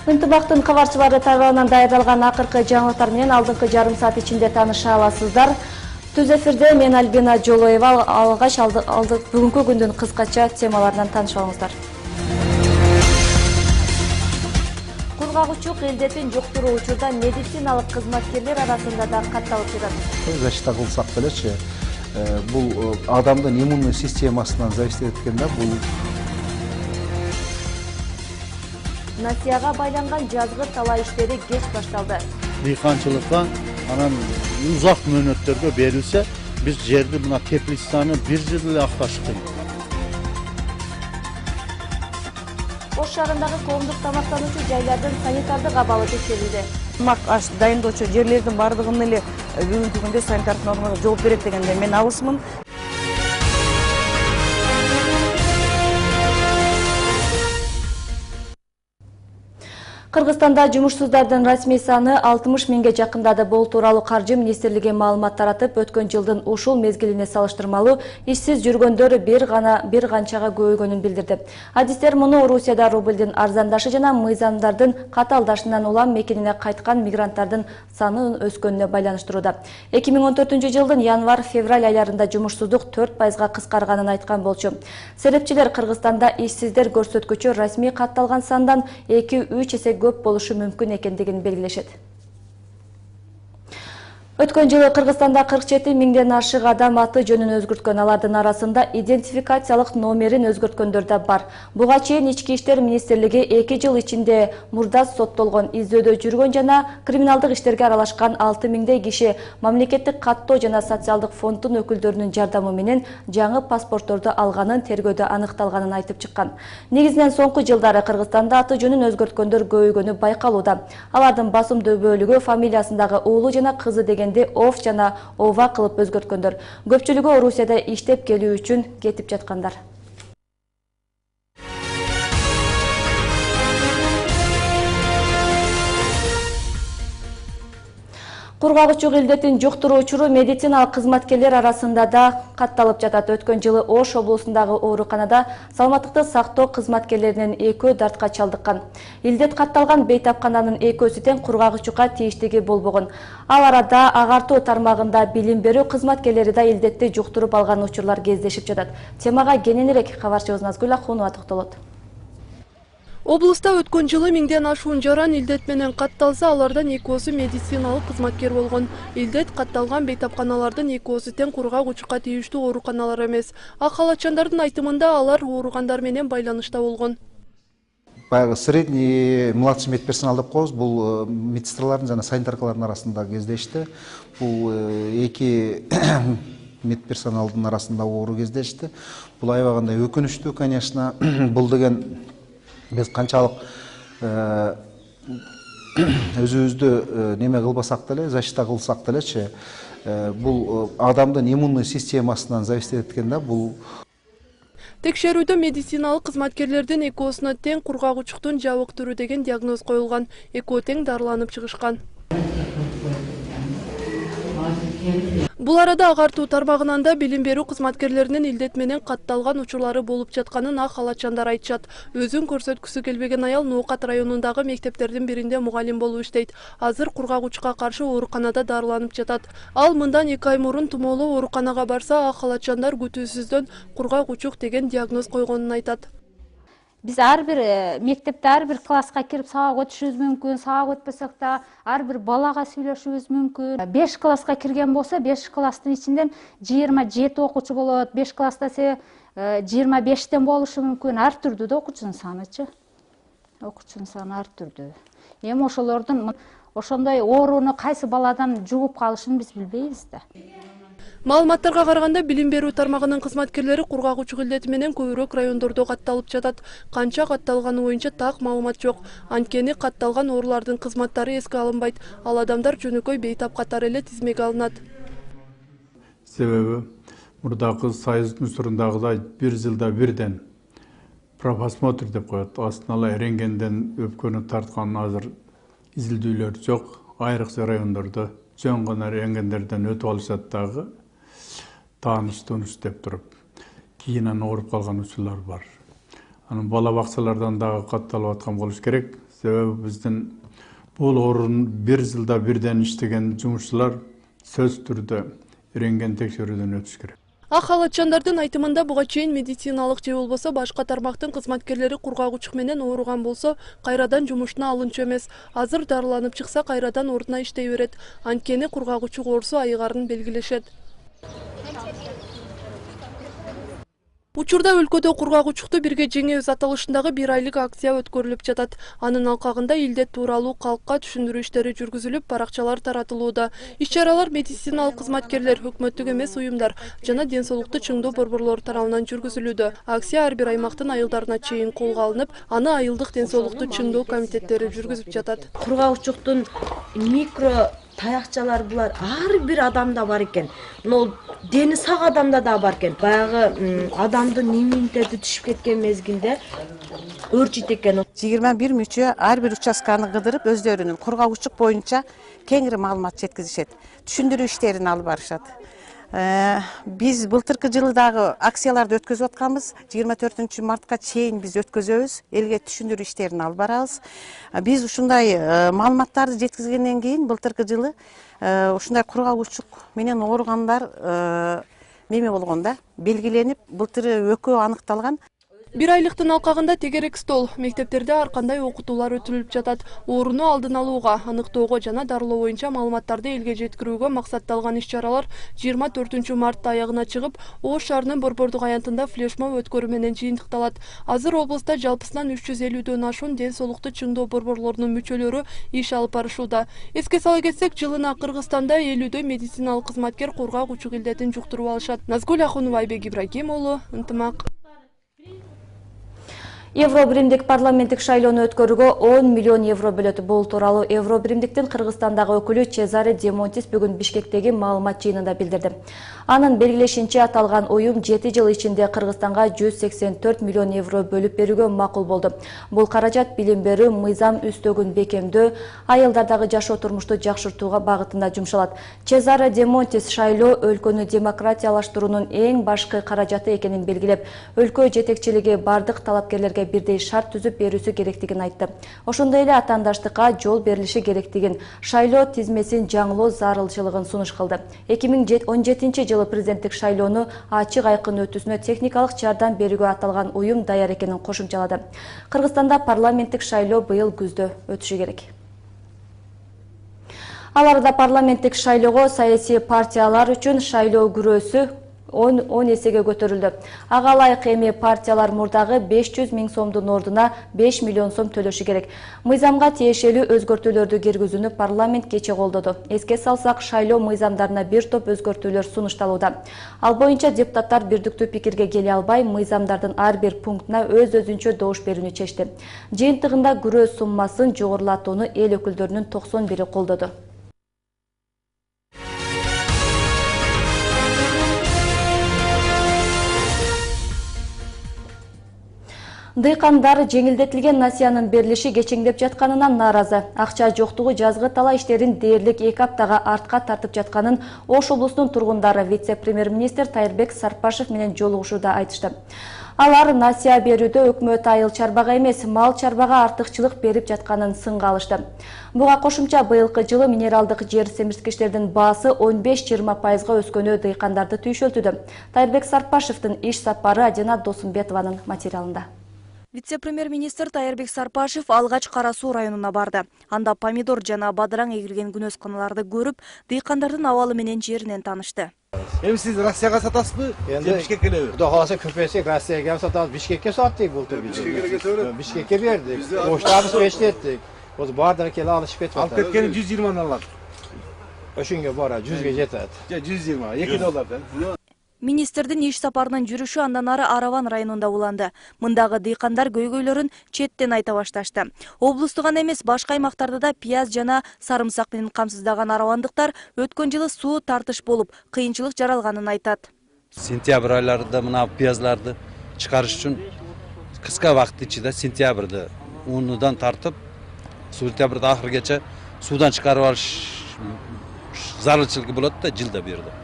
Ынтымақтың кабарчылары тарабынан даярдалган акыркы жаңылыктар менен алдыңкы жарым саат ичинде тааныша аласыздар. Түз эфирде мен Альбина Жолоева, алгач бүгүнкү күндүн кыскача темаларынан таанышып алыңыздар. Кургагучук илдетин жуктуруу учурда медициналык кызматкерлер арасында да катталып жатат. Защита кылсак делечи, бул адамдын иммундук системасынан зависит эткен да, бул Насияга байланган жазгы талаа иштери кеч башталды. Дыйканчылыкка анан узак мөөнөттөргө берилсе, биз жерди мына теплицаны 1 жыл эле акташык. Ош шаарындагы коомдук тамактануучу жайлардын санитардык абалы текшерилди. Тамак аш дайындоочу жерлердин бардыгын эле бүгүнкү күндө санитардык нормага жооп берет дегенде мен алысмын. Кыргызстанда жумушсуздардын расмий саны 60 миңге жакындады. Бул тууралуу Каржы министрлиги маалымат таратып, өткөн жылдын ушул мезгилине салыштырмалуу ишсиз жүргөндөр бир канчага көбөйгөнүн билдирди. Адистер муну Орусияда рублдин арзандашы жана мыйзамдардын катаалдашынан улам мекенине кайткан мигранттардын саны өскөнүнө байланыштырууда. 2014 жылдын январь-февраль айларында жумушсуздук 4%га кыскарганын айткан болчу. Серепчилер Кыргызстанда ишсиздер көрсөткүчү расмий катталган сандан 2-3 эсе көп болушу мүмкүн экендигин белгилешет. Өткөн жылы Кыргызстанда 47 миңден ашык адам аты жөнүн өзгөрткөн. Алардын арасында идентификациялык номерин өзгөрткөндөр да бар. Буга чейин Ички иштер министрлиги 2 жыл ичинде мурдат соттолгон, издөөдө жүргөн жана криминалдык иштерге аралашкан 6 миңдей киши мамлекеттик каттоо жана социалдык фонддун өкүлдөрүнүн жардамы менен жаңы паспортторду алганын тергөөдө аныкталганын айтып чыккан. Негизинен соңку жылдары Кыргызстанда аты жөнүн өзгөрткөндөр көбөйгөнү байкалууда. Алардын басымдуу бөлүгү фамилиясындагы уулу жана кызы деген ов жана ова кылып өзгөрткөндөр. Көпчүлүгү Орусияда иштеп келүү үчүн кетип жаткандар. Кургагучук илдетин жуктуруучу медициналык кызматкерлер арасында да катталып жатат. Өткөн жылы Ош облусундагы ооруканада саламаттыкты сактоо кызматкерлеринин 2 дартка чалдыккан. Илдет катталган бейтапкананын 2-сү тең кургагучукка тийиштиги болбогон. Ал арада агартуу тармагында билим берүү кызматкерлери да илдетти жуктуруп алган учурлар кездешип жатат. Темага кененирээк кабарчыбыз Назгүл Ахунова токтолот. Облуста өткөн жылы миңден ашуун жаран илдет менен катталса, алардан 2-сү медициналык кызматкер болгон. Илдет катталган бейтапканалардын 2-сү тең кургагучукка тийиштүү ооруканалар эмес. Ак халатчандардын айтымында алар ооругандар менен байланышта болгон. баягы средний младший медперсонал деп коебуз, бул медсестралардын жана санитаркалардын арасында кездешти. Бул 2 медперсоналдын арасында оору кездешти. Бул аябагандай өкүнүчтүү, конечно. Бул деген биз канчалык өзүбүздү неме кылбасак деле, защита кылсак делечи, бул адамдын иммундук системасынан зависит эткен да, бул. Текшерүүдө медициналык кызматкерлердин 2-суна тең кургагучуктун жабык түрү деген диагноз коюлган. 2 тең дарыланып чыгышкан. Бул арада агартуу тармагынан да билим берүү кызматкерлеринин илдет менен катталган учурлары болуп жатканын ак халатчандар айтышат. Өзүн көрсөткүсү келбеген аял Ноокат районундагы мектептердин биринде мугалим болуп иштейт. Азыр кургагучукка каршы ооруканада дарыланып жатат. Ал мындан 2 ай мурун тумоолуу ооруканага барса, ак халатчандар күтүүсүздөн кургагучук деген диагноз койгонун айтат. Биз ар бир мектепте ар бир класска кирип сабак өтүшүбүз мүмкүн, сабак өтпөсөк да ар бир балага сүйлөшүбүз мүмкүн. 5 класска кирген болсо, 5 класстын ичинен 27 окуучу болот. 5 класста 25тен болушу мүмкүн. Ар түрдүү да окуучунун санычы. Окуучунун саны ар түрдүү. Эми ошолордун ошондой ооруну кайсы баладан жугуп калышын биз билбейбиз да. Маалыматтарга караганда билим берүү тармагынын кызматкерлери кургагучук илдети менен көбүрөөк райондордо катталып жатат. Канча катталганы боюнча так маалымат жок. Анткени катталган оорулардын кызматтары эске алынбайт. Ал адамдар жөнөкөй бейтап катары эле тизмеге алынат. Себеби мурдагы Союз мусурундагыдай 1 жылда бирден профосмотр деп коет. Астына ала рентгенден өпкөнү тарткан азыр изилдөөлөр жок. Айрыкча райондордо жөн гана рентгендерден өтүп алышат дагы. Тааныш деп туруп, кийинен ооруп калган учурлар бар. Анын бала бакчалардан дагы катталып аткан болуш керек. Себеби биздин бул орун бир жылда бирден иштеген жумушчулар сөзсүз түрдө эренген текшерүүдөн өтүш керек. Ак халатчандардын айтымында буга чейин медициналык же болбосо башка тармактын кызматкерлери кургагучук менен ооруган болсо кайрадан жумушуна алынчу эмес. Азыр дарыланып чыкса кайрадан ордуна иштей берет. Анткени кургагучук оорусу айыгарын белгилешет. Учурда өлкөдө кургагучукту бирге жеңебиз аталышындагы 1 айлык акция өткөрүлүп жатат. Анын алкагында илдет тууралуу калкка түшүндүрүү иштери жүргүзүлүп, баракчалар таратылууда. Иш-чаралар медициналык кызматкерлер, өкмөттүк эмес уюмдар жана ден соолукту чыңдоо борборлору тарабынан жүргүзүлүүдө. Акция ар бир аймактын айылдарына чейин колго алынып, аны айылдык ден соолукту чыңдоо комитеттери жүргүзүп жатат. Кургагучуктун микро таякчалар булар ар бир адамда бар экен. Мына дени сак адамда да бар экен. Баягы адамдын иммунитети түшүп кеткен мезгилде өрчүйт экен. 21 мүчө ар бир участканы кыдырып, өздөрүнүн кургагучук боюнча кеңири маалымат жеткизишет. Түшүндүрүү иштерин алып барышат. Биз былтыркы жылы дагы акцияларды өткөзүп атканбыз. 24 мартка чейин биз өткөзөбүз. Элге түшүндүрүү иштерин алып барабыз. Биз ушундай маалыматтарды жеткизгенден кийин былтыркы жылы ушундай кургагучук менен ооругандар неме болгондо белгиленип, былтыры экөө аныкталган. 1 айлыктын алкагында тегерек стол, мектептерде ар кандай окутуулар өтүлүп жатат. Ооруну алдын алууга, аныктоого жана дарылоо боюнча маалыматтарды элге жеткирүүгө максатталган иш-чаралар 24 мартта аягына чыгып, Ош шаарынын Борбордук аянтында флешмоб өткөрүү менен жыйынтыкталат. Азыр облуста жалпысынан 350дөн ашуун ден соолукту чыңдоо борборлорунун мүчөлөрү иш алып барышууда. Эске сала кетсек, жылына Кыргызстанда 50дөй медициналык кызматкер кургагучук илдетин жуктуруп алышат. Назгүл Ахунова, Айбек Ибрагим уулу, Ынтымак. Евробиримдик парламенттик шайлоону өткөрүүгө 10 миллион евро бөлөт. Бул тууралуу Евробиримдиктин Кыргызстандагы өкүлү Чезаре Демонтис бүгүн Бишкектеги маалымат жыйынында билдирди. Анын белгилешинче, аталган уюм 7 жыл ичинде Кыргызстанга 184 миллион евро бөлүп берүүгө макул болду. Бул каражат билим берүү, мыйзам үстөгүн бекемдөө, айылдардагы жашоо турмушту жакшыртууга багытында жумшалат. Чезаре Демонтис шайлоо өлкөнү демократиялаштыруунун эң башкы каражаты экенин белгилеп, өлкө жетекчилиги бардык талапкерлерге бирдей шарт түзүп берүүсү керектигин айтты. Ошондой эле атаандаштыкка жол берилиши керектигин, шайлоо тизмесин жаңылоо зарылчылыгын сунуш кылды. 2017 жылы президенттик шайлоону ачык айкын өтүүсүнө техникалык жардам берүүгө аталган уюм даяр экенин кошумчалады. Кыргызстанда парламенттик шайлоо быйыл күздө өтүшү керек. Ал арада парламенттик шайлоого саясий партиялар үчүн шайлоо күрөөсү 10 эсеге көтөрүлдү. Ага ылайык эми партиялар мурдагы 500 миң сомдун ордуна 5 миллион сом төлөшү керек. Мыйзамга тиешелүү өзгөртүүлөрдү киргизүүнү парламент кече колдоду. Эске салсак, шайлоо мыйзамдарына бир топ өзгөртүүлөр сунушталууда. Ал боюнча депутаттар бирдиктүү пикирге келе албай, мыйзамдардын ар бир пунктуна өз-өзүнчө добуш берүүнү чечти. Жыйынтыгында күрөө суммасын жогорулатууну эл өкүлдөрүнүн 91-и колдоду. Дыйкандар жеңилдетилген насыянын берилиши кечеңдеп жатканынан нааразы. Акча жоктугу жазгы талаа иштерин дээрлик 2 аптага артка тартып жатканын Ош облусунун тургундары вице-премьер-министр Тайырбек Сарпашев менен жолугушууда айтышты. Алар насыя берүүдө өкмөт айыл чарбага эмес, мал чарбага артыкчылык берип жатканын сынга алышты. Буга кошумча быйылкы жылы минералдык жер семирткичтердин баасы 15-20%га өскөнү дыйкандарды түйшөлтүүдө. Тайырбек Сарпашевдин иш сапары Адина Досумбетованын материалында. Вице-премьер-министр Тайырбек Сарпашев алгач Кара Суу районуна барды. Анда помидор жана бадыраң эгилген күнөсканаларды көрүп, дыйкандардын абалы менен жеринен таанышты. Эми сиз Россияга сатасызбы? Же Бишкекке элеби? Кудай кааласа көпөйсөк Россияга ham сатабыз, Бишкекке саттык былтыр биз. Бишкекке бердик. Оштабыз эчтеттик. Осы бардыгы келип алышып кетип атат. Алып кеткени 120 алат. Ошонго бара, 100ге жетет. Же 120, $2. Министрдин иш сапарынын жүрүшү андан ары Араван районунда уланды. Мындагы дыйкандар көйгөйлөрүн четтен айта башташты. Облусту гана эмес, башка аймактарда да пияз жана сарымсак менен камсыздаган аравандыктар өткөн жылы суу тартыш болуп, кыйынчылык жаралганын айтат. Сентябрь айларында мына пиязларды чыгарыш үчүн кыска вакыт ичинде сентябрда унудан тартып, сентябрда ахыргача суудан чыгарып алыш зарылчылыгы болот да жылда берди.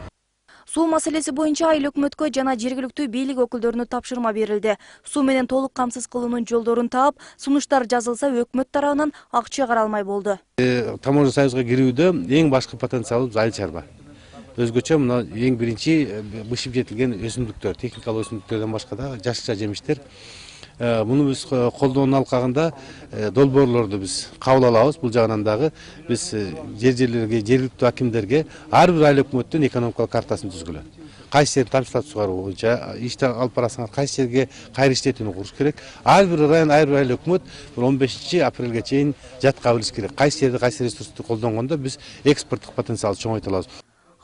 Суу маселеси боюнча айыл өкмөткө жана жергиликтүү бийлик өкүлдөрүнө тапшырма берилди. Суу менен толук камсыз кылуунун жолдорун таап, сунуштар жазылса өкмөт тарабынан акча каралмай болду. Таможня союзга кирүүдө эң башкы потенциалыбыз айыл чарба. Өзгөчө мына эң биринчи бышып жетилген өсүмдүктөр, техникалык өсүмдүктөрдөн башка да жашча жемиштер. Муну биз колдоонун алкагында долбоорлорду биз кабыл алабыз. Бул жагынан дагы биз жерлерге, жергиликтүү акимдерге ар бир айыл өкмөттүн экономикалык картасын түзгүлө. Кайсы жерди тамчылатып сугаруу боюнча ишти алып барасыңар, кайсы жерге кайры иштетүүнү куруш керек. Ар бир район, ар бир айыл өкмөт 15 апрелге чейин жатка билиш керек. Кайсы жерде кайсы ресурсту колдонгондо биз экспорттук потенциалды чоңойто алабыз.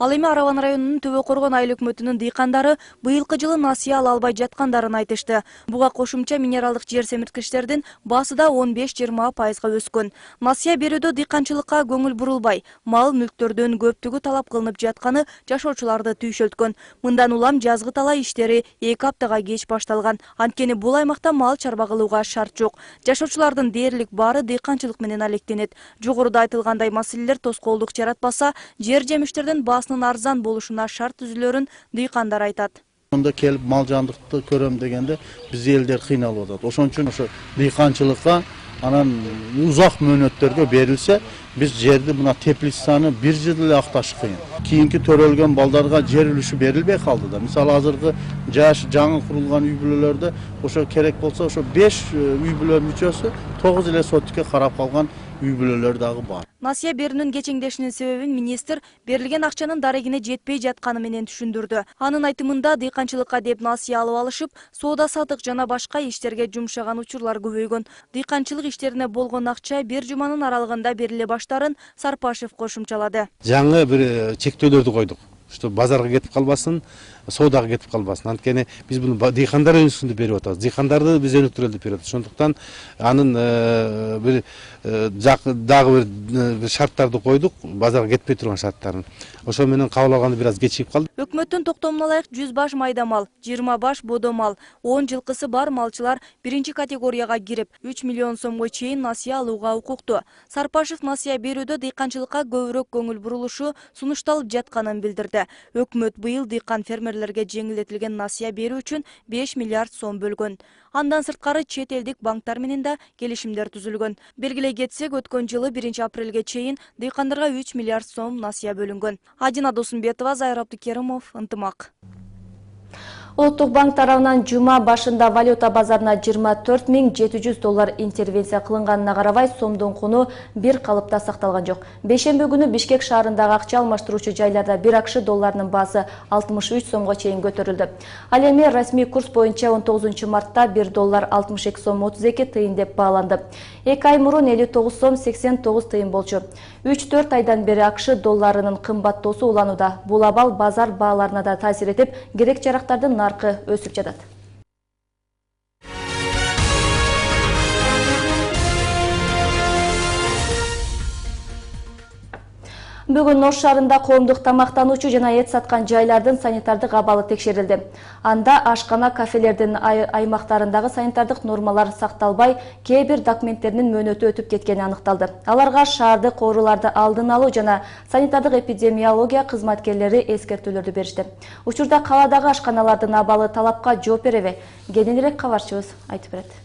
Ал эми Араван районунун Төбө Коргон айыл өкмөтүнүн дыйкандары быйылкы жылы насыя ала албай жаткандарын айтышты. Буга кошумча минералдык жер семирткичтердин баасы да 15-20% өскөн. Насыя берүүдө дыйканчылыкка көңүл бурулбай, мал мүлктөрдүн көптүгү талап кылынып жатканы жашоочуларды түйшөлткөн. Мындан улам жазгы талаа иштери 2 аптага кеч башталган. Анткени бул аймакта мал чарба кылууга шарт жок. Жашоочулардын дээрлик баары дыйканчылык менен алектенет. Жогоруда айтылгандай маселелер тоскоолдук жаратпаса, жер жемиштердин баасынын арзан болушуна шарт түзүлөрүн дыйкандар айтат. Мында келип мал жандыкты көрөм дегенде биз элдер кыйналып атат. Ошон үчүн ошо дыйканчылыкка анан узак мөөнөттөргө берилсе, биз жерди мына теплицаны 1 жыл эле акташ кыйын. Кийинки төрөлгөн балдарга жер үлүшү берилбей калды да. Мисалы азыркы жаш жаңы курулган үй бүлөлөрдө ошо керек болсо ошо 5 үй бүлө мүчөсү 9 эле сотикке карап калган үй бүлөлөр дагы бар. Насыя берүүнүн кечеңдешинин себебин министр берилген акчанын дарегине жетпей жатканы менен түшүндүрдү. Анын айтымында дыйканчылыкка деп насыя алып алышып, соода сатык жана башка иштерге жумшаган учурлар көбөйгөн. Дыйканчылык иштерине болгон акча 1 жуманын аралыгында бериле баштарын Сарпашев кошумчалады. Жаңы бир чектөөлөрдү койдук. Что базарга кетип калбасын, соодага кетип калбасын. Анткени биз буну дыйкандар өнүксүндү берип атабыз. Дыйкандарды биз өнүктүрөлүп берип атабыз. Ошондуктан анын бир дагы бир шарттарды койдук, базарга кетпей турган шарттарын. Ошо менен кабыл алганда бир аз кечигип калды. Өкмөттүн токтомуна ылайык 100 баш майда мал, 20 баш бодо мал, 10 жылкысы бар малчылар биринчи категорияга кирип, 3 миллион сомго чейин насыя алууга укуктуу. Сарпашев насыя берүүдө дыйканчылыкка көбүрөөк көңүл бурулушу сунушталып жатканын билдирди. Өкмөт быйыл дыйкан фермерлерге жеңилдетилген насыя берүү үчүн 5 миллиард сом бөлгөн. Андан сырткары чет элдик банктар менен да келишимдер түзүлгөн. Белгилей кетсек, өткөн жылы 1 апрелге чейин дыйкандарга 3 миллиард сом насыя бөлүнгөн. Адина Досумбетова, Зайыр Абдыкеримов, Ынтымак. Улуттук банк тарабынан жума башында валюта базарына 24.700 доллар интервенция кылынганына карабай, сомдун куну бир калыпта сакталган жок. Бейшемби күнү Бишкек шаарындагы акча алмаштыруучу жайларда 1 акш долларынын баасы 63 сомго чейин көтөрүлдү. Ал эми расмий курс боюнча 19 мартта 1 доллар 62 сом 32 тыйын деп бааланды. 2 ай мурун 59 сом 89 тыйын болчу. 3-4 айдан бери акш долларынын кымбаттоосу уланууда. Бул абал базар бааларына да таасир этип, керек жарактардын наркы өсүп жатат. Бүгүн Ош шаарында коомдук тамактануучу жана эт саткан жайлардын санитардык абалы текшерилди. Анда ашкана, кафелердин аймактарындагы санитардык нормалар сакталбай, кээ бир документтеринин мөөнөтү өтүп кеткени аныкталды. Аларга шаардык ооруларды алдын алуу жана санитардык эпидемиология кызматкерлери эскертүүлөрдү беришти. Учурда каладагы ашканалардын абалы талапка жооп береби? Кененирээк кабарчыбыз айтып берет.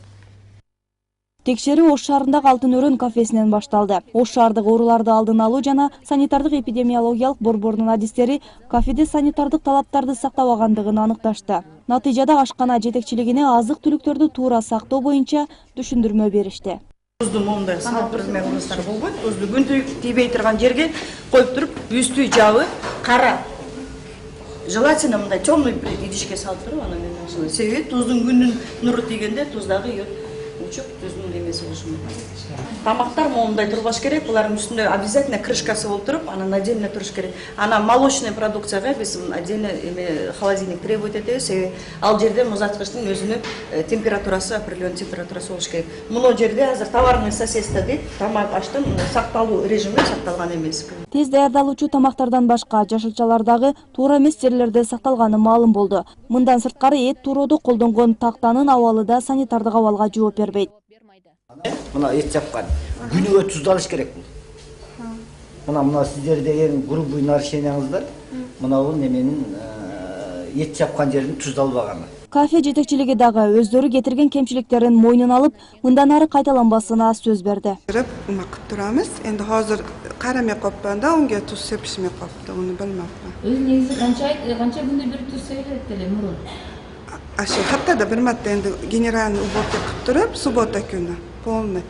Текшерүү Ош шаарындагы Алтын өрөн кафесинен башталды. Ош шаардык ооруларды алдын алуу жана санитардык эпидемиологиялык борбордун адистери кафеде санитардык талаптарды сактабагандыгын аныкташты. Натыйжада ашкана жетекчилигине азык-түлүктөрдү туура сактоо боюнча түшүндүрмө беришти. Көздү моундай салып берме кылыштар болбойт. Көздү күн тийбей турган жерге коюп туруп, үстү жабы кара. Желательно мындай темный идишке салып туруп, анан мен себеби туздун күндүн нуру тийгенде туз дагы ийет. Түзүн эмеси болушу мүмкүн. Тамактар моундай турбаш керек. Булардын үстүндө обязательно крышкасы болуп туруп, анан отдельно туруш керек. Ана молочный продукцияга биз отдельно холодильник требует этебиз. Себеби ал жерде музаткычтын өзүнүн температурасы, определенный температурасы болуш керек. Муну жерде азыр товарный соседство дейт. Тамак аштын сакталуу режими сакталган эмес. Тез даярдалуучу тамактардан башка жашылчалар дагы туура эмес жерлерде сакталганы маалым болду. Мындан сырткары эт туурооду колдонгон тактанын абалы да санитардык абалга жооп бербейт. Мына эт жапкан күнүгө туздалыш керек бул. Мына сиздерде эң грубый нарушениеңиз бар. Мына бул неменин ет жапкан жердин туздалбаганы. Кафе жетекчилиги дагы өздөрү кетирген кемчиликтерин мойнуна алып, мындан ары кайталанбасына сөз берди. Umak turamiz. Endi hozir qaramay qolibman-da, unga tuz sepishmay qolibdi, uni bilmabman. O'zi negizde qancha kunda bir tuz sepiladi murun? Shu haftada bir marta endi generalni uborka qilib turib, subbota kuni polni.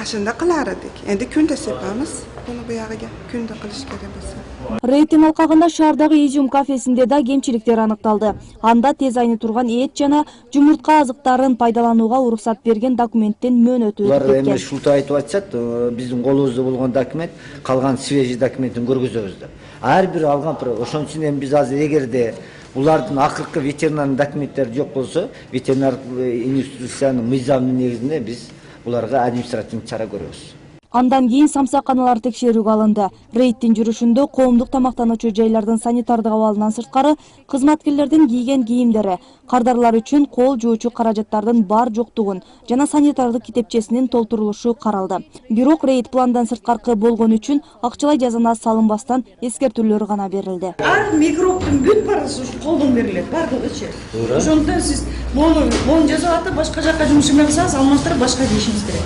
Shunda qilar edik. Endi kunda sepamiz. Buni bu yog'iga kunda qilish kerak bo'lsa. Рейдтин алкагында шаардагы Изюм кафесинде да кемчиликтер аныкталды. Анда тез айны турган эт жана жумуртка азыктарын пайдаланууга уруксат берген документтин мөөнөтү өтүп Булар эми кеткен. ушулту айтып атышат, биздин колубузда болгон документ, калган свежий документин көргөзөбүз деп. Ар бир алган ошон үчүн эми биз азыр эгерде булардын акыркы ветеринардын документтери жок болсо, ветеринар институциянын мыйзамынын негизинде биз буларга административдик чара көрөбүз. Андан кийин самсаканалар текшерүүгө алынды. Рейдтин жүрүшүндө коомдук тамактануучу жайлардын санитардык абалынан сырткары кызматкерлердин кийген кийимдери, кардарлар үчүн кол жуучу каражаттардын бар жоктугун жана санитардык китепчесинин толтурулушу каралды. Бирок рейд пландан сырткаркы болгон үчүн акчалай жазана салынбастан эскертүүлөр гана берилди. Ар микробтун бүт барысы ушу колдон берилет, бардыгычы. Ошондон сиз мону жазып атып, башка жакка жумуш эмесеңиз, алмаштырып башка дейишиңиз керек.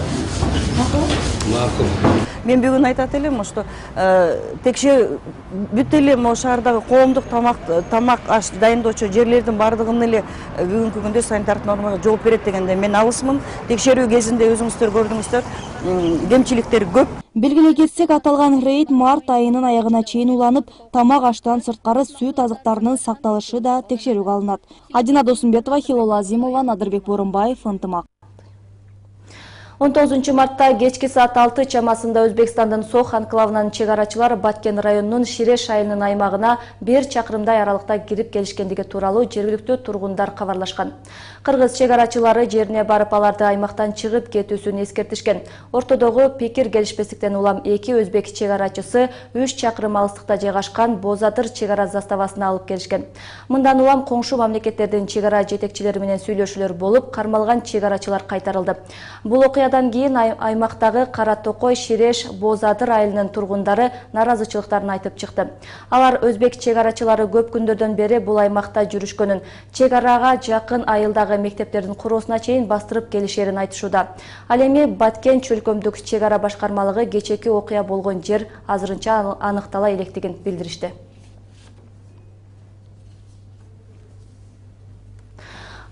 Макул? Мен бүгүн айтат элем, что бүт эле могу шаардагы коомдук тамак аш дайындоочу жерлердин бардыгын эле бүгүнкү күндө санитардык нормага жооп берет дегенде мен алысмын. Текшерүү кезинде өзүңүздөр көрдүңүздөр, кемчиликтер көп. Белгилей кетсек, аталган рейд март айынын аягына чейин уланып, тамак аштан сырткары сүт азыктарынын сакталышы да текшерүүгө алынат. Адина Досумбетова, Хилола Азимова, Надырбек Боронбаев, Ынтымак. 19 мартта кечки саат 6 чамасында Өзбекстандын Сох анклавынын чегарачылары Баткен районунун Ширеш айылынын аймагына 1 чакырымдай аралыкта кирип келишкендиги тууралуу жергиликтүү тургундар кабарлашкан. Кыргыз чегарачылары жерине барып аларды аймактан чыгып кетүүсүн эскертишкен. Ортодогу пикир келишпестиктен улам эки өзбек чегарачысы 3 чакырым алыстыкта жайгашкан Бозадыр чегара заставасына алып келишкен. Мындан улам коңшу мамлекеттердин чегара жетекчилери менен сүйлөшүүлөр болуп, кармалган чегарачылар кайтарылды. Бул окуядан кийин аймактагы Кара Токой, Ширеш, Бозадыр айылынын тургундары наразычылыктарын айтып чыкты. Алар өзбек чегарачылары көп күндөрдөн бери бул аймакта жүрүшкөнүн, чегарага жакын айылдагы мектептердин куруусуна чейин бастырып келишерин айтышууда. Ал эми Баткен чөлкөмдүк чегара башкармалыгы кечээки окуя болгон жер азырынча аныктала электигин билдиришти.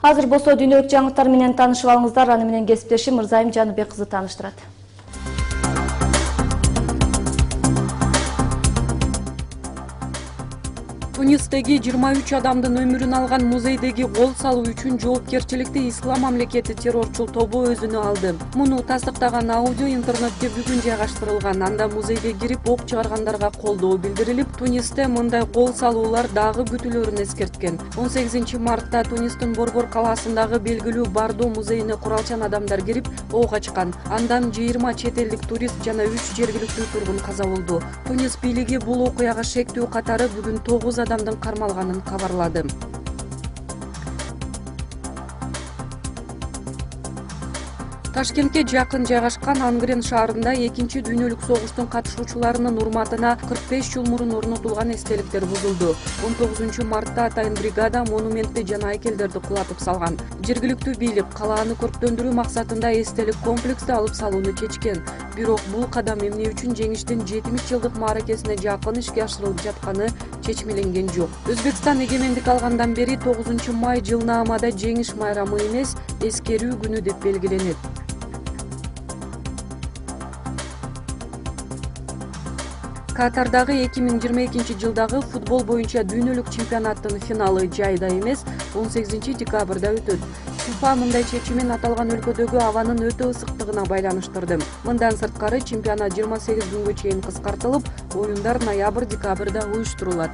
Азыр болсо дүйнөлүк жаңылыктар менен таанышып алыңыздар. Аны менен кесиптешим Мырзайым Жаныбек кызы тааныштырат. Тунистеги 23 адамдын өмүрүн алган музейдеги кол салуу үчүн жоопкерчиликти Ислам мамлекети террорчул тобу өзүнө алды. Муну тастыктаган аудио интернетке бүгүн жайгаштырылган. Анда музейге кирип ок чыгаргандарга колдоо билдирилип, Тунисте мындай кол салуулар дагы күтүлөрүн эскерткен. 18 мартта Тунистин Борбор калаасындагы белгилүү Бардо музейине куралчан адамдар кирип ок ачкан. Андан 20 чет элдик турист жана 3 жергиликтүү тургун каза болду. Тунис бийлиги бул окуяга шектүү катары бүгүн 9 адамдын кармалганын кабарлады. Ташкентке жакын жайгашкан Ангрен шаарында 2-чи дүйнөлүк согуштун катышуучуларынын урматына 45 жыл мурун орнотулган эстеликтер бузулду. 19 мартта атайын бригада монументти жана айкелдерди кулатып салган. Жергиликтүү бийлик калааны көрктөндүрүү максатында эстелик комплексти алып салууну чечкен. Бирок бул кадам эмне үчүн жеңиштин 70 жылдык мааракесине жакын ишке ашырылып жатканы чечмеленген жок. Өзбекстан эгемендик алгандан бери 9 май жылнаамада жеңиш майрамы эмес, эскерүү күнү деп белгиленет. Катардагы 2022 жылдагы футбол боюнча дүйнөлүк чемпионаттын финалы жайда эмес, 18 декабрда өтөт. ФИФА мындай чечимин аталган өлкөдөгү абанын өтө ысыктыгына байланыштырды. Мындан сырткары чемпионат 28 күнгө чейин кыскартылып, оюндар ноябрь-декабрда уюштурулат.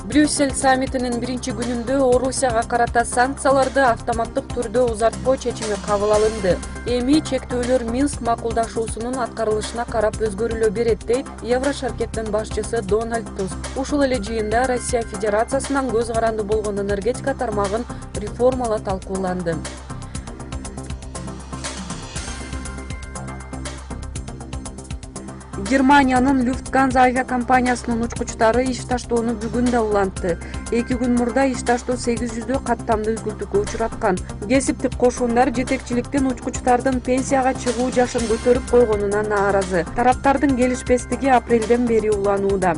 Брюссель саммитинин биринчи күнүндө Орусияга карата санкцияларды автоматтык түрдө узартпоо чечими кабыл алынды. Эми чектөөлөр Минск макулдашуусунун аткарылышына карап өзгөрүлө берет, дейт Еврошаркеттин башчысы Дональд Туск. Ушул эле жыйында Россия Федерациясынан көз каранды болгон энергетика тармагын реформалоо талкууланды. Германиянын Lufthansa авиакомпаниясынын учкучтары иш таштоону бүгүн да улантты. 2 күн мурда иш таштоо 800 каттамдуу үзгүлтүккө учураткан. Кесиптик кошундар жетекчиликтин учкучтардын пенсияга чыгуу жашын көтөрүп койгонуна нааразы. Тараптардын келишпестиги апрелден бери уланууда.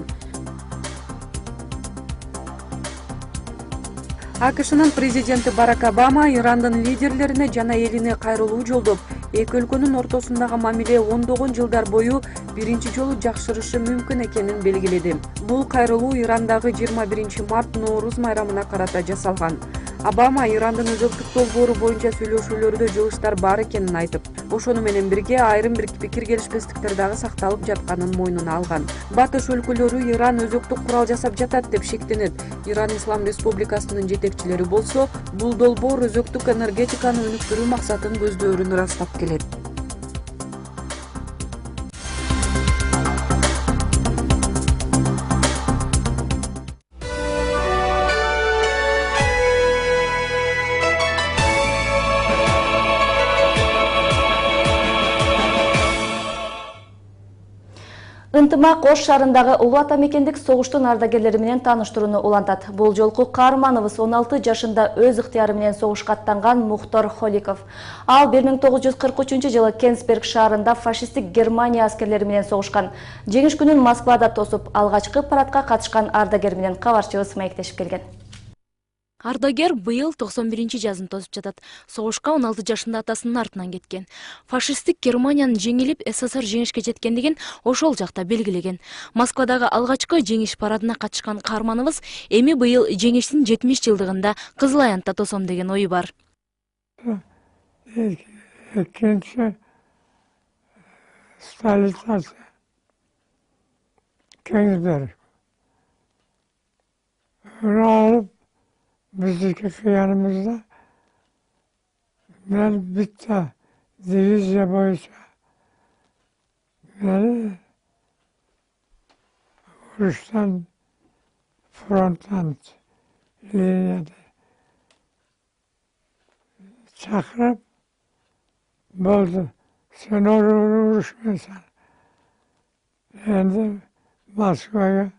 АКШнын президенти Барак Обама Ирандын лидерлерине жана элине кайрылуу жолдоп, эки өлкөнүн ортосундагы мамиле ондогон жылдар бою биринчи жолу жакшырышы мүмкүн экенин белгиледи. Бул кайрылуу Ирандагы 21 март Ноорус майрамына карата жасалган. Обама Ирандын өзөктүк долбоору боюнча сүйлөшүүлөрдө жылыштар бар экенин айтып, ошону менен бирге айрым бир пикир келишпестиктер дагы сакталып жатканын мойнуна алган. Батыш өлкөлөрү Иран өзөктүк курал жасап жатат деп шектенет. Иран Ислам Республикасынын жетекчилери болсо, бул долбоор өзөктүк энергетиканы өнүктүрүү максатын көздөөрүн ырастап келет. Ынтымак Ош шаарындагы улуу ата мекендик согуштун ардагерлери менен тааныштырууну улантат. Бул жолку каарманыбыз 16 жашында өз ыктыяры менен согушка аттанган Мухтор Холиков. Ал 1943-жылы Кенсберг шаарында фашисттик Германия аскерлери менен согушкан. Жеңиш күнүн Москвада тосуп, алгачкы парадка катышкан ардагер менен кабарчыбыз маектешип келген. Ардагер быйыл 91-жазын тосуп жатат. Согушка 16 жашында атасынын артынан кеткен. Фашисттик Германиянын жеңилип, СССР жеңишке жеткендигин ошол жакта белгилеген. Москвадагы алгачкы жеңиш парадына катышкан каарманыбыз эми быйыл жеңиштин 70 жылдыгында Кызыл Аянтта тосом деген ою бар. Экинчи столицасы Кенсберг. Алып bizdeki yanımızda ben bitti divizya boyunca beni vuruştan fronttan linyada çakırıp buldu. Sen oraya vuruşmuyorsan endi Moskva'ya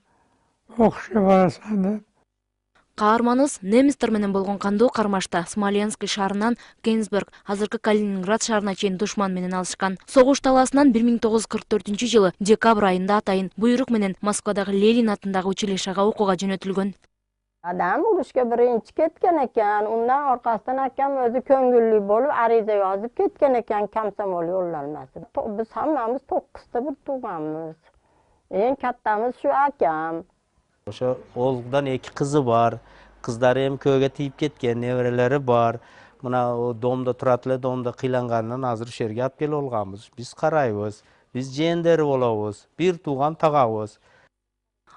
okşa varasan da Каарманыбыз немистер менен болгон кандуу кармашта Смоленск шаарынан Кенсберг, азыркы Калининград шаарына чейин душман менен алышкан. Согуш талаасынан 1944-жылы декабрь айында атайын буйрук менен Москвадагы Ленин атындагы училищага окууга жөнөтүлгөн. Адам урушка birinchi ketgan ekan, undan orqasidan akam o'zi ko'ngilli bo'lib ariza yozib ketgan ekan komsomol yo'llanmasi. Biz hammamiz 9ta bir tug'amiz. Eng kattamiz shu akam. O'sha o'g'lidan 2 qizi bor. Qizlari ham ko'yga tiyib ketgan, nevaralari bor. Mana domda turadilar, domda qiylangandan hozir shu yerga olib kelib olganmiz. Biz qaraymiz. Biz jenderi bo'lamiz. Bir tug'an tog'amiz.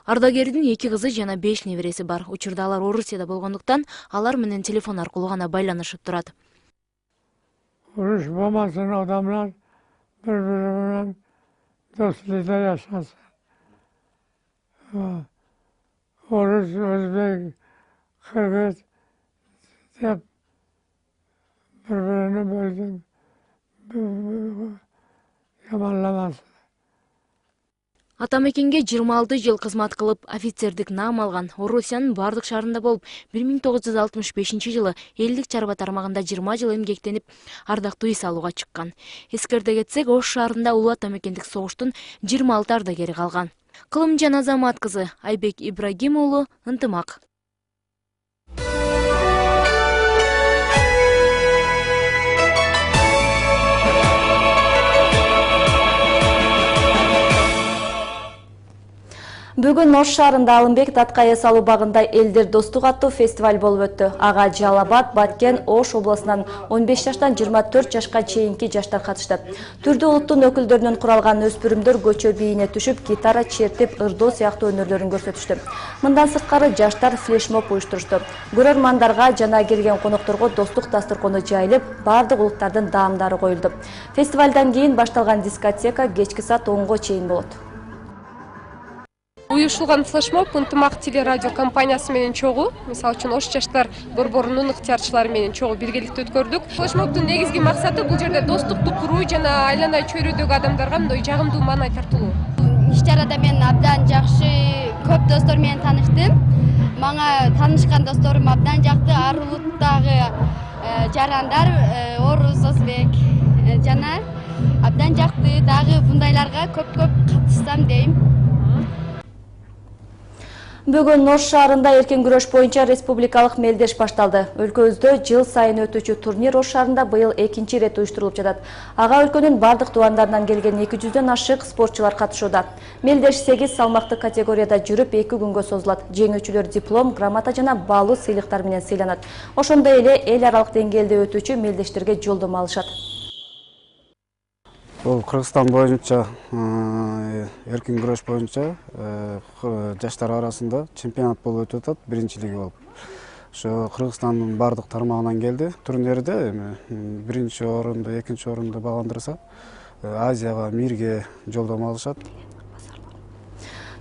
Ардагердин 2 кызы жана 5 небереси бар. Учурда алар Орусияда болгондуктан алар менен телефон аркылуу гана байланышып турат. Uruş болмасын, адамlar bir-biri bilan do'stlikda yashasa. Orus, O'zbek, Qirg'iz deb bir-birini bo'lib yomonlamasın. Атамекенге 26 жыл кызмат кылып, офицердик наам алган. Орусиянын бардык шаарында болуп, 1965-жылы элдик чарба тармагында 20 жыл эмгектенип, ардактуу ис алууга чыккан. Эскерте кетсек, Ош шаарында улуу атамекендик согуштун 26 ардагери калган. Кылымжан Азамат кызы Айбек Ибрагим уулу, Ынтымак. Бүгүн Ош шаарында Алымбек Таткай эс алуу багында элдер достук аттуу фестиваль болуп өттү. Ага Жалал Абад, Баткен, Ош облусунан 15 жаштан 24 жашка чейинки жаштар катышты. Түрдүү улуттун өкүлдөрүнөн куралган өспүрүмдөр көчө бийине түшүп, гитара чертип, ырдоо сыяктуу өнөрлөрүн көрсөтүштү. Мындан сырткары жаштар флешмоб уюштурушту. Көрөрмандарга жана келген конокторго достук дастыркону жайылып, бардык улуттардын даамдары коюлду. Фестивалдан кийин башталган дискотека кечки саат 10го чейин болот. Уюштулган флешмоб Ынтымак телерадио компаниясы менен чогуу, мисалы үчүн Ош жаштар борборунун ыктыярчылары менен чогуу биргеликте өткөрдүк. Флешмобдун негизги максаты бул жерде достукту куруу жана айлана чөйрөдөгү адамдарга мындай жагымдуу маанай тартылуу. иш-чарада мен абдан жакшы көп достор менен тааныштым. Мага таанышкан досторум абдан жакты. Арулуттагы жарандар Орус, Озбек жана абдан жакты. Дагы бундайларга көп катышсам дейм. Бүгүн Ош шаарында эркен күрөш боюнча республикалык мелдеш башталды. Өлкөбүздө жыл сайын өтүүчү турнир Ош шаарында быйыл экинчи ирет уюштурулуп жатат. Ага өлкөнүн бардык тубандарынан келген 200дөн ашык спортчулар катышууда. Мелдеш 8 салмактык категорияда жүрүп 2 күнгө созулат. Жеңүүчүлөр диплом, грамота жана баалуу сыйлыктар менен сыйланат. Ошондой эле эл аралык деңгээлде өтүүчү мелдештерге жолдомо алышат. Бұл Қырғызстан бойынша эркин күрөш бойынша жаштар арасында чемпионат болуп өтүп атат, биринчилиги болуп. Ошо Кыргызстандын бардык тармагынан келди. Турнирде биринчи орунду, экинчи орунду багындырса, Азияга, мирге жолдомо алышат.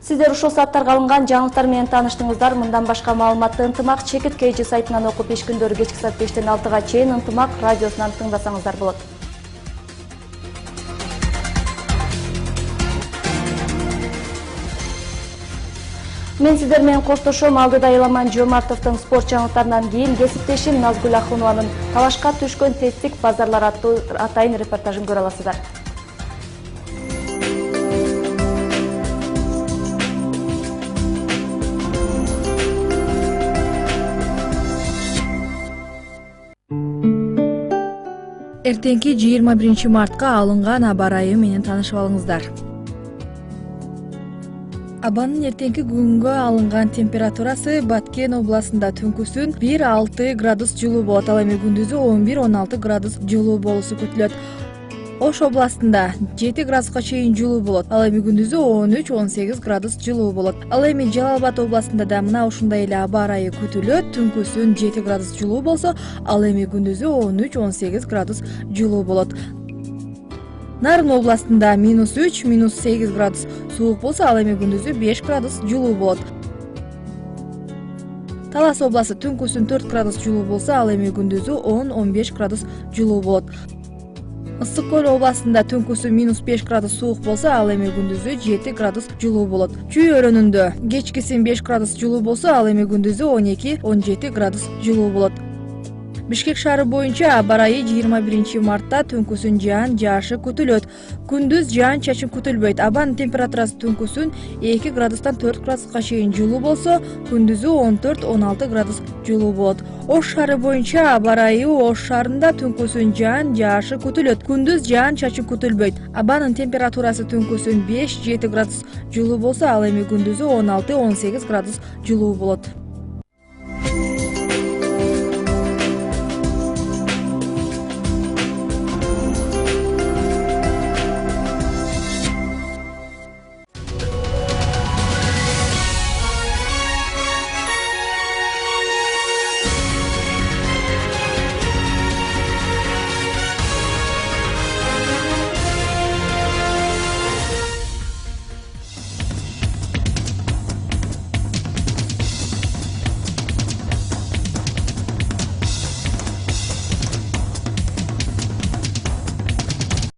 Сиздер ушул сааттарга алынган жаңылыктар менен тааныштыңыздар. Мындан башка маалыматты Ынтымак Чекит KG сайтынан окуп, иш күндөрү кечки саат 5-тен 6-га чейин Ынтымак радиосунан тыңдасаңыздар болот. Мен сиздер менен коштошом. Алдыда Иламан Жомартовдун спорт жаңылыктарынан кийин кесиптешим Назгүл Ахунованын талашка түшкөн тесттик базарлар аттуу атайын репортажын көрө аласыздар. Эртеңки 21 мартка алынган аба ырайы менен таанышып алыңыздар. Абанын эртеңки күнгө алынган температурасы Баткен областында түнкүсүн 1-6 градус жылуу болот, ал эми күндүзү 11-16 градус жылуу болуусу күтүлөт. Ош областында 7 градуска чейин жылуу болот, ал эми күндүзү 13-18 градус жылуу болот. Ал эми Жалал Абад областында да мына ушундай эле аба ырайы күтүлөт. Түнкүсүн 7 градус жылуу болсо, ал эми күндүзү 13-18 градус жылуу болот. Нарын областында -3, -8 градус суук болсо, ал эми күндүзү 5 градус жылуу болот. Талас областы түнкүсүн 4 градус жылуу болсо, ал эми күндүзү 10-15 градус жылуу болот. Ысык көл областында түнкүсү -5 градус суук болсо, ал эми күндүзү 7 градус жылуу болот. Чүй өрөөнүндө кечкисин 5 градус жылуу болсо, ал эми күндүзү 12-17 градус жылуу болот. Бишкек шаары боюнча аба ырайы 21 мартта түнкүсүн жаан жаашы күтүлөт. Күндүз жаан чачын күтүлбөйт. Абанын температурасы түнкүсүн 2 градустан 4 градуска чейин жылуу болсо, күндүзү 14-16 градус жылуу болот. Ош шаары боюнча аба ырайы Ош шаарында түнкүсүн жаан жаашы күтүлөт. Күндүз жаан чачын күтүлбөйт. Абанын температурасы түнкүсүн 5-7 градус жылуу болсо, ал эми күндүзү 16-18 градус жылуу болот.